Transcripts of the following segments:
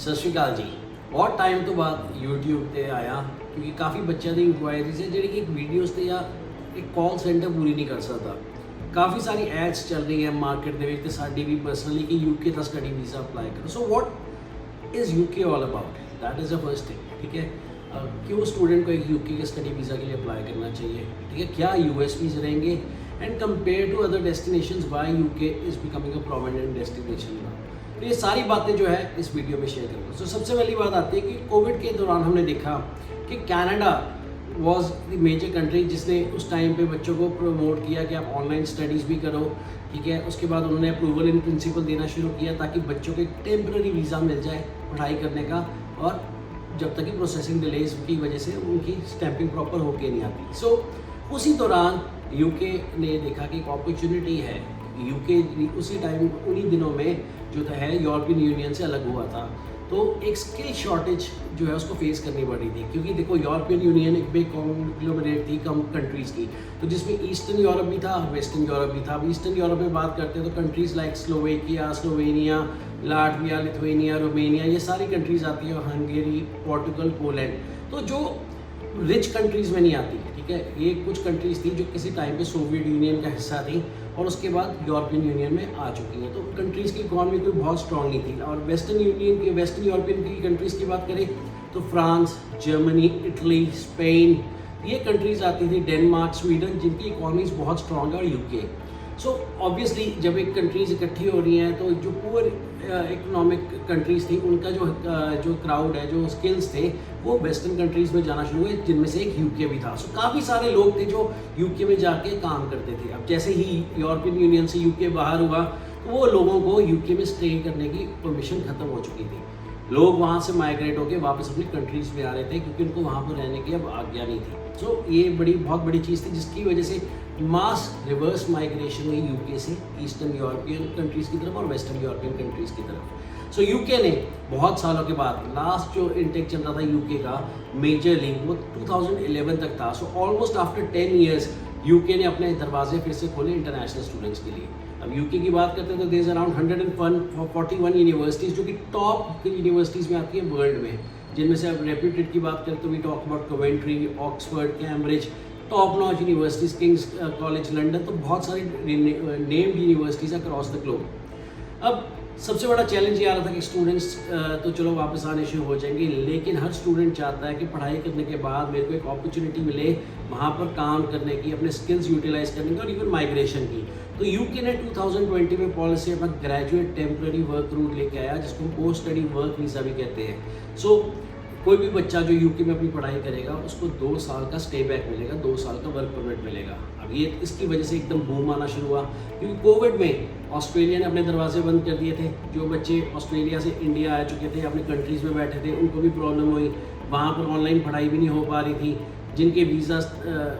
ਸਤਿ ਸ਼੍ਰੀ ਅਕਾਲ ਜੀ। ਬਹੁਤ ਟਾਈਮ ਤੋਂ ਬਾਅਦ YouTube ਤੇ ਆਇਆ ਕਿਉਂਕਿ ਕਾਫੀ ਬੱਚਿਆਂ ਦੀ ਇਨਕੁਆਇਰੀਜ਼ ਹੈ ਜਿਹੜੀ ਕਿ ਇੱਕ ਵੀਡੀਓਜ਼ ਤੇ ਜਾਂ ਇੱਕ ਕਾਲ ਸੈਂਟਰ ਪੂਰੀ ਨਹੀਂ ਕਰ ਸਕਦਾ। ਕਾਫੀ ਸਾਰੀ ਐਡਸ ਚੱਲ ਰਹੀ ਹੈ ਮਾਰਕੀਟ ਦੇ ਵਿੱਚ ਤੇ ਸਾਡੀ ਵੀ ਪਰਸਨਲੀ ਕਿ UK ਦਾ ਸਟੱਡੀ ਵੀਜ਼ਾ ਅਪਲਾਈ ਕਰੋ। So what is UK all about, that is the first thing. ठीक है, क्यों स्टूडेंट को एक UK के स्टडी वीज़ा के लिए अप्लाई करना चाहिए, ठीक है, क्या USPs रहेंगे and compare to other destinations why UK is becoming a prominent destination now. तो ये सारी बातें जो है इस वीडियो में शेयर करूँगा। तो सबसे पहली बात आती है कि कोविड के दौरान हमने देखा कि Canada was the major country जिसने उस टाइम पे बच्चों को प्रमोट किया कि आप ऑनलाइन स्टडीज़ भी करो। ठीक है, उसके बाद उन्होंने अप्रूवल इन प्रिंसिपल देना शुरू किया ताकि बच्चों को एक टेम्पररी वीज़ा मिल जाए पढ़ाई करने का, और जब तक कि प्रोसेसिंग डिलेज की वजह से उनकी स्टैंपिंग प्रॉपर होके नहीं आती। सो उसी दौरान UK ने देखा कि एक अपॉर्चुनिटी है। UK उसी टाइम उन्हीं दिनों में जो है यूरोपियन यूनियन से अलग हुआ था, तो एक स्किल शॉर्टेज जो है उसको फेस करनी पड़ी थी। क्योंकि देखो यूरोपियन यूनियन एक बिग कॉन्ग्लोमरेट थी कम कंट्रीज़ की, तो जिसमें ईस्टर्न यूरोप भी था, वेस्टर्न यूरोप भी था। अब ईस्टर्न यूरोप में बात करते हैं तो countries like Slovakia, Slovenia, Latvia, Lithuania, Romania, ये सारी कंट्रीज़ आती है, हंगेरी, पोर्टुगल, पोलैंड, तो जो रिच कंट्रीज़ में नहीं आती। ठीक है, ये कुछ कंट्रीज़ थी जो किसी टाइम पे सोवियत यूनियन का हिस्सा थी और उसके बाद यूरोपियन यूनियन में आ चुकी हैं। तो कंट्रीज़ की इकॉनमी कोई बहुत स्ट्रॉन्ग नहीं थी। और वेस्टर्न यूरोपियन की कंट्रीज़ की बात करें तो फ्रांस, जर्मनी, इटली, स्पेन, ये कंट्रीज़ आती थी, डेनमार्क, स्वीडन, जिनकी इकॉनमीज़ बहुत स्ट्रॉन्ग है, और UK। सो ऑब्वियसली जब एक कंट्रीज़ इकट्ठी हो रही हैं तो जो पुअर इकोनॉमिक कंट्रीज़ थी उनका जो क्राउड है, जो स्किल्स थे, वो वेस्टर्न कंट्रीज़ में जाना शुरू हुए, जिनमें से एक UK भी था। सो काफ़ी सारे लोग थे जो UK में जाके काम करते थे। अब जैसे ही यूरोपियन यूनियन से UK बाहर हुआ तो वो लोगों को UK में स्टे करने की परमिशन ख़त्म हो चुकी थी। लोग वहाँ से माइग्रेट होकर वापस अपनी कंट्रीज़ में आ रहे थे क्योंकि उनको वहाँ पर रहने की अब आज्ञा नहीं थी। सो ये बहुत बड़ी चीज़ थी जिसकी वजह से मास रिवर्स माइग्रेशन हुई UK से ईस्टर्न यूरोपियन कंट्रीज़ की तरफ और वेस्टर्न यूरोपियन कंट्रीज़ की तरफ। सो UK ने बहुत सालों के बाद लास्ट जो इंटेक चल रहा था UK का मेजरली वो 2011 तक था। So almost after 10 years UK ने अपने दरवाजे फिर से खोले इंटरनेशनल स्टूडेंट्स के लिए। अब UK की बात करते हैं तो देयर अराउंड 141 यूनिवर्सिटीज़ जो कि टॉप यूनिवर्सिटीज़ में आती है वर्ल्ड में, जिनमें से अब रेप्यूटेड की बात करें तो we talk about Coventry, Oxford, Cambridge, top notch universities, King's College London, तो बहुत सारी named universities across the globe. अब सबसे बड़ा चैलेंज ये आ रहा था कि स्टूडेंट्स तो चलो वापस आने शुरू हो जाएंगे, लेकिन हर स्टूडेंट चाहता है कि पढ़ाई करने के बाद मेरे को एक अपॉर्चुनिटी मिले वहाँ पर काम करने की, अपने स्किल्स यूटिलाइज करने की, और इवन माइग्रेशन की। तो UK ने 2020 में पॉलिसी अपना ग्रेजुएट टेम्प्रेरी वर्क रूट लेके आया, जिसको पोस्ट स्टडी वर्क वीज़ा भी कहते हैं। सो कोई भी बच्चा जो UK में अपनी पढ़ाई करेगा उसको 2 साल का स्टे बैक मिलेगा, 2 साल का वर्क परमिट मिलेगा। अब ये इसकी वजह से एकदम बूम आना शुरू हुआ क्योंकि कोविड में ऑस्ट्रेलिया ने अपने दरवाजे बंद कर दिए थे। जो बच्चे ऑस्ट्रेलिया से इंडिया आ चुके थे, अपने कंट्रीज़ में बैठे थे, उनको भी प्रॉब्लम हुई, वहाँ पर ऑनलाइन पढ़ाई भी नहीं हो पा रही थी, जिनके वीज़ा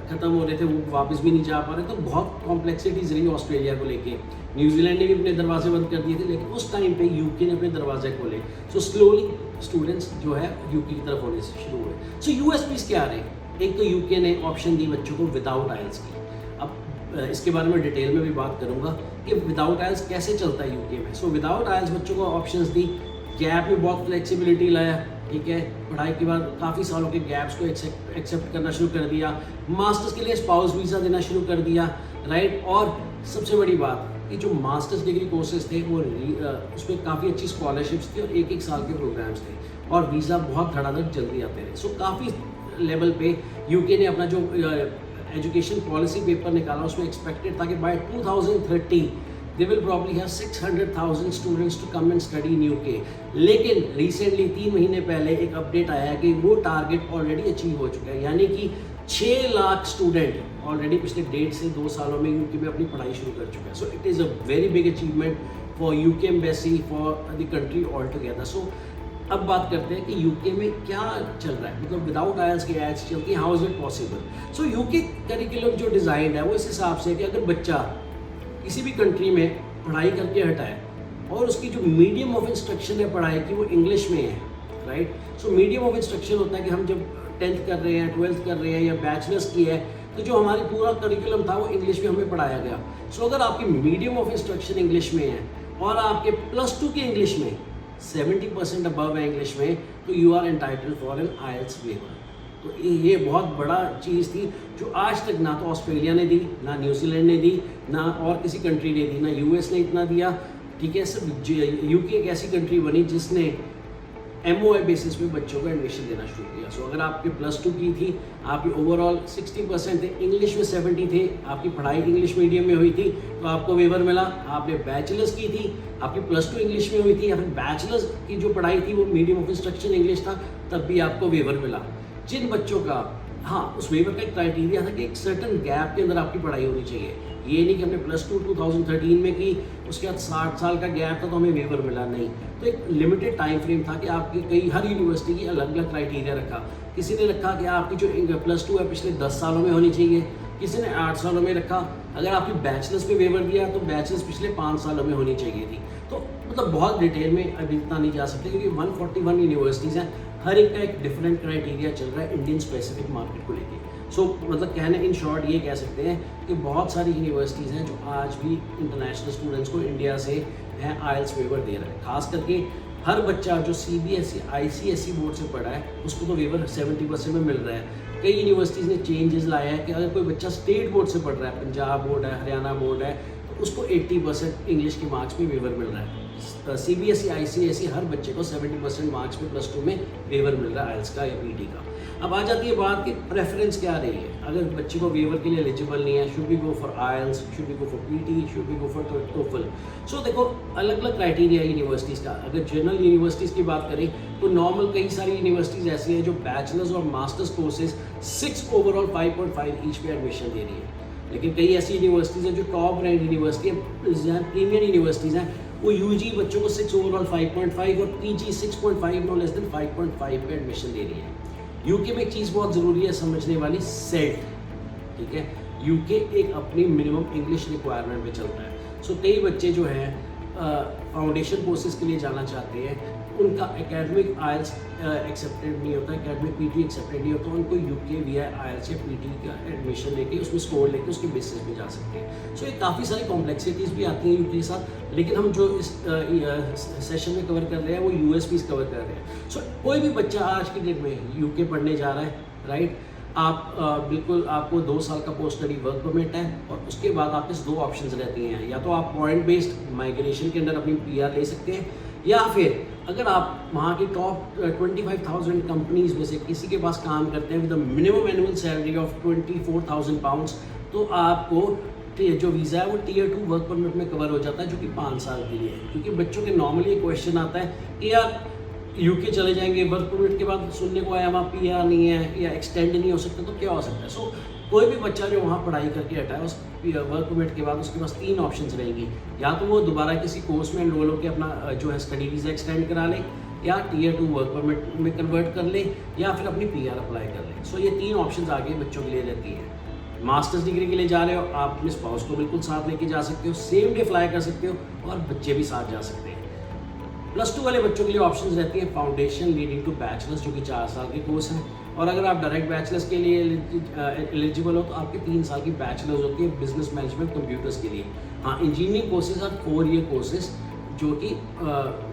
ख़त्म हो रहे थे वो वापस भी नहीं जा पा रहे। तो बहुत कॉम्प्लेक्सिटीज़ रही ऑस्ट्रेलिया को लेके। न्यूजीलैंड ने भी अपने दरवाजे बंद कर दिए थे, लेकिन उस टाइम पे UK ने अपने दरवाजे खोले। सो स्लोली स्टूडेंट्स जो है UK की तरफ होने से शुरू हुए। सो USPs क्या रहे? एक तो UK ने ऑप्शन दी बच्चों को विदाउट IELTS की। अब इसके बारे में डिटेल में भी बात करूँगा कि विदाउट IELTS कैसे चलता है UK में। सो विदाउट IELTS बच्चों को ऑप्शंस दी, गैप में बहुत फ्लेक्सिबिलिटी लाया। ठीक है, पढ़ाई के बाद काफ़ी सालों के गैप्स को एक्सेप्ट करना शुरू कर दिया, मास्टर्स के लिए स्पाउस वीज़ा देना शुरू कर दिया, राइट। और सबसे बड़ी बात कि जो मास्टर्स डिग्री कोर्सेज थे वो उसमें काफ़ी अच्छी स्कॉलरशिप्स थी और 1-1 साल के प्रोग्राम्स थे, और वीज़ा बहुत धड़ाधड़ जल्दी आते रहे। सो काफ़ी लेवल पे UK ने अपना जो एजुकेशन पॉलिसी पेपर निकाला उसमें एक्सपेक्टेड था कि bye 2030 they will probably have 600,000 students to come and study in UK। लेकिन रिसेंटली 3 महीने पहले एक अपडेट आया कि वो टारगेट ऑलरेडी अचीव हो चुका है, यानी कि 6 लाख स्टूडेंट ऑलरेडी पिछले 1.5 से 2 सालों में UK में अपनी पढ़ाई शुरू कर चुका है। So it is a very big achievement for UK embassy, for the country all together. So अब बात करते हैं कि UK में क्या चल रहा है, मतलब विदाउट IELTS की एड्स चलती हैं, how is it possible. So UK curriculum जो डिज़ाइन है वो इस हिसाब से कि अगर बच्चा किसी भी कंट्री में पढ़ाई करके हटा है और उसकी जो मीडियम ऑफ इंस्ट्रक्शन है पढ़ाई की वो इंग्लिश में है, right. So medium of instruction होता है कि हम जब 10th कर रहे हैं, 12th कर रहे हैं या बैचलर्स की है, तो जो हमारी पूरा करिकुलम था वो इंग्लिश में हमें पढ़ाया गया। सो अगर आपकी मीडियम ऑफ इंस्ट्रक्शन इंग्लिश में है और आपके +2 के इंग्लिश में 70% अबव है इंग्लिश में, तो you are entitled for an IELTS waiver. तो ये बहुत बड़ा चीज़ थी जो आज तक ना तो ऑस्ट्रेलिया ने दी, ना न्यूजीलैंड ने दी, ना और किसी कंट्री ने दी, ना US ने इतना दिया। ठीक है, सिर्फ UK एक ऐसी कंट्री बनी जिसने MOI बेसिस पे बच्चों को एडमिशन देना शुरू किया। सो अगर आपकी +2 की थी, आपकी ओवरऑल 60% थे, इंग्लिश में 70 थे, आपकी पढ़ाई इंग्लिश मीडियम में हुई थी तो आपको वेवर मिला। आपने बैचलर्स की थी, आपकी +2 इंग्लिश में हुई थी, या फिर बैचलर्स की जो पढ़ाई थी वो मीडियम ऑफ इंस्ट्रक्शन इंग्लिश था, तब भी आपको वेवर मिला। जिन बच्चों का, हाँ, उस वेवर का एक क्राइटेरिया था कि एक सर्टन गैप के अंदर आपकी पढ़ाई होनी चाहिए। ये नहीं कि हमने +2 2013 में की, उसके बाद 60 साल का गैप था तो हमें वेवर मिला, नहीं। तो एक लिमिटेड टाइम फ्रेम था कि आपकी कई हर यूनिवर्सिटी की अलग अलग क्राइटेरिया रखा। किसी ने रखा कि आपकी जो +2 है पिछले 10 सालों में होनी चाहिए, किसी ने 8 सालों में रखा। अगर आपकी बैचलर्स पे वेवर दिया तो बैचलर्स पिछले 5 सालों में होनी चाहिए थी। तो मतलब बहुत डिटेल में अभी इतना नहीं जा सकते क्योंकि 141 यूनिवर्सिटीज़ हैं, हर एक का एक डिफरेंट क्राइटेरिया चल रहा है इंडियन स्पेसिफिक मार्केट को लेके। सो मतलब कहने इन शॉर्ट ये कह सकते हैं कि बहुत सारी यूनिवर्सिटीज़ हैं जो आज भी इंटरनेशनल स्टूडेंट्स को इंडिया से हैं IELTS वेवर दे रहा है। खास करके हर बच्चा जो CBSE ICSE बोर्ड से पढ़ा है उसको तो वेवर 70% में मिल रहा है। कई यूनिवर्सिटीज़ ने चेंजेस लाया है कि अगर कोई बच्चा स्टेट बोर्ड से पढ़ रहा है, पंजाब बोर्ड है, हरियाणा बोर्ड है, तो उसको 80% इंग्लिश के मार्क्स में वेवर मिल रहा है। CBSE ICSE हर बच्चे को 70% मार्क्स में +2 में वेवर मिल रहा है IELTS का या PT का। अब आ जाती है बात कि प्रेफरेंस क्या रही है। अगर बच्चे को वेवर के लिए एलिजिबल नहीं है, should be go for IELTS, should be go for PT, should be go for TOEFL। सो देखो अलग अलग क्राइटेरिया है यूनिवर्सिटीज़ का। अगर जनरल यूनिवर्सिटीज़ की बात करें तो नॉर्मल कई सारी यूनिवर्सिटीज़ ऐसी हैं जो बैचलर्स और मास्टर्स कोर्सेज 6 ओवरऑल 5.5 ईच पे एडमिशन दे रही है। लेकिन कई ऐसी यूनिवर्सिटीज़ हैं जो टॉप रैंक यूनिवर्सिटी हैं, प्रीमियर यूनिवर्सिटीज़ हैं, वो UG बच्चों को 6 ओवरऑल 5.5 और PG 6.5 नो लेस देन 5.5 पे एडमिशन दे रही है। UK में एक चीज़ बहुत ज़रूरी है समझने वाली, सेट। ठीक है, UK एक अपनी मिनिमम इंग्लिश रिक्वायरमेंट पे चलता है। सो कई बच्चे जो हैं फाउंडेशन कोर्सेज के लिए जाना चाहते हैं, उनका एकेडमिक IELTS एक्सेप्टेड नहीं होता, एकेडमिक PT एक्सेप्टेड नहीं होता, उनको UK via IELTS या PT का एडमिशन लेके उसमें स्कोर लेके उसके बेसिस पे जा सकते हैं। सो ये काफ़ी सारी कॉम्प्लेक्सिटीज़ भी आती हैं UK के साथ, लेकिन हम जो इस सेशन में कवर कर रहे हैं वो USPs कवर कर रहे हैं। सो कोई भी बच्चा आज की डेट में UK पढ़ने जा रहा है, राइट, आप बिल्कुल आपको 2 साल का पोस्ट स्टडी वर्क परमिट है और उसके बाद आपके 2 ऑप्शंस रहती हैं। या तो आप पॉइंट बेस्ड माइग्रेशन के अंदर अपनी PR ले सकते हैं, या फिर अगर आप वहाँ की टॉप 25,000 कंपनीज में से किसी के पास काम करते हैं with minimum annual salary of 24,000 pounds, तो आपको जो वीज़ा है वो Tier 2 वर्क परमिट में कवर हो जाता है, जो कि 5 साल के लिए है। क्योंकि बच्चों के नॉर्मली क्वेश्चन आता है कि यार UK चले जाएंगे, वर्क परमिट के बाद सुनने को आया वहाँ PR नहीं है या एक्सटेंड नहीं हो सकता, तो क्या हो सकता है। सो कोई भी बच्चा जो वहाँ पढ़ाई करके हटा है उस वर्क परमिट के बाद उसके पास 3 ऑप्शंस रहेंगी। या तो वो दोबारा किसी कोर्स में एनरोल होकर अपना जो है स्टडी वीज़ा एक्सटेंड करा ले, या Tier 2 वर्क परमिट में कन्वर्ट कर ले, या फिर अपनी PR अप्लाई कर ले। सो ये 3 ऑप्शंस आगे बच्चों के लिए रहती है। मास्टर्स डिग्री के लिए जा रहे हो, आप अपने स्पाउस को बिल्कुल साथ लेके जा सकते हो, सेम डे फ्लाई कर सकते हो और बच्चे भी साथ जा सकते हैं। +2 वाले बच्चों के लिए ऑप्शंस रहती है फाउंडेशन लीडिंग टू बैचलर्स, जो कि 4 साल के कोर्स हैं, और अगर आप डायरेक्ट बैचलर्स के लिए एलिजिबल हो तो आपके 3 साल की बैचलर्स होती है बिजनेस मैनेजमेंट कंप्यूटर्स के लिए। हाँ, engineering courses are 4 year courses जो कि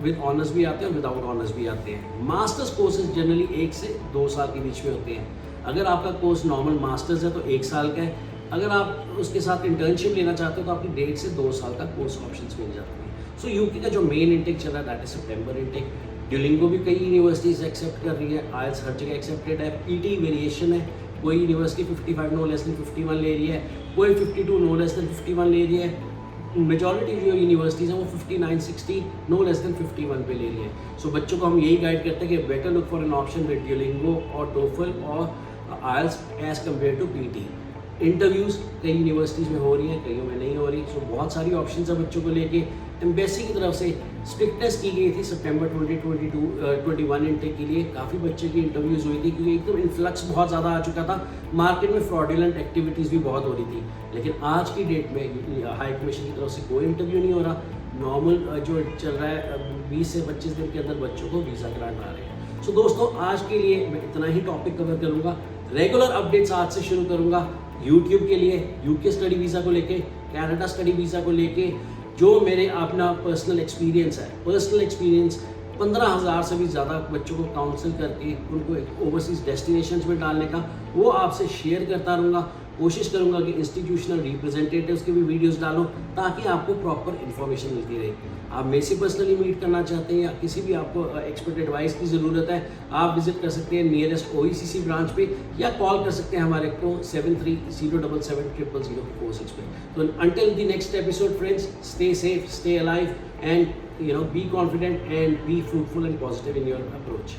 विद ऑनर्स भी आते हैं और विदाउट ऑनर्स भी आते हैं। मास्टर्स कोर्सेज जनरली 1 से 2 साल के बीच में होते हैं। अगर आपका कोर्स नॉर्मल मास्टर्स है तो 1 साल का है, अगर आप उसके साथ इंटर्नशिप लेना चाहते हो तो आपकी 1.5 से 2 साल का कोर्स ऑप्शंस मिल जाते हैं। सो UK का जो मेन इंटेक चल रहा है that is September intake. Duolingo भी कई यूनिवर्सिटीज एक्सेप्ट कर रही है, IELTS हर जगह एक्सेप्टेड है। PT वेरिएशन है, कोई यूनिवर्सिटी 55 नो लेस देन 51 ले रही है, कोई 52 नो लेस देन 51 ले रही है। मेजॉरिटी जो यूनिवर्सिटीज़ हैं वो 59, 60 नो लेस देन 51 पे ले रही है। सो बच्चों को हम यही गाइड करते हैं कि better look for an option with Duolingo और TOEFL और IELTS as compare to PT। Interviews कई यूनिवर्सिटीज़ में हो रही हैं, कईयों में नहीं हो रही। सो बहुत सारी ऑप्शंस है बच्चों को लेके। एम्बेसी की तरफ से स्ट्रिक्टनेस की गई थी सितंबर 2021 इंटेक के लिए। काफ़ी बच्चे की इंटरव्यूज़ हुई थी क्योंकि एकदम इन्फ्लक्स बहुत ज़्यादा आ चुका था, मार्केट में फ्रॉडुलेंट एक्टिविटीज़ भी बहुत हो रही थी। लेकिन आज की डेट में हाई कमीशन की तरफ से कोई इंटरव्यू नहीं हो रहा। नॉर्मल जो चल रहा है 20 से 25 दिन के अंदर बच्चों को वीज़ा ग्रांट आ रहे हैं। सो दोस्तों, आज के लिए मैं इतना ही टॉपिक कवर करूँगा। रेगुलर अपडेट्स आज से शुरू करूँगा यूट्यूब के लिए, UK स्टडी वीज़ा को लेके, कनाडा स्टडी वीज़ा को लेके, जो मेरे अपना पर्सनल एक्सपीरियंस है, पर्सनल एक्सपीरियंस 15,000 से भी ज़्यादा बच्चों को काउंसिल करके उनको एक ओवरसीज़ डेस्टिनेशंस में डालने का वो आपसे शेयर करता रहूँगा। कोशिश करूँगा कि इंस्टीट्यूशनल रिप्रेजेंटेटिव्स के भी वीडियोस डालूँ ताकि आपको प्रॉपर इन्फॉर्मेशन मिलती रहे। आप मेरे से पर्सनली मीट करना चाहते हैं या किसी भी आपको एक्सपर्ट एडवाइस की ज़रूरत है, आप विजिट कर सकते हैं नियरेस्ट OECC ब्रांच पे या कॉल कर सकते हैं हमारे को 7307770046 पे। तो until the next episode friends, stay safe, stay alive and be confident and be fruitful and positive in your approach.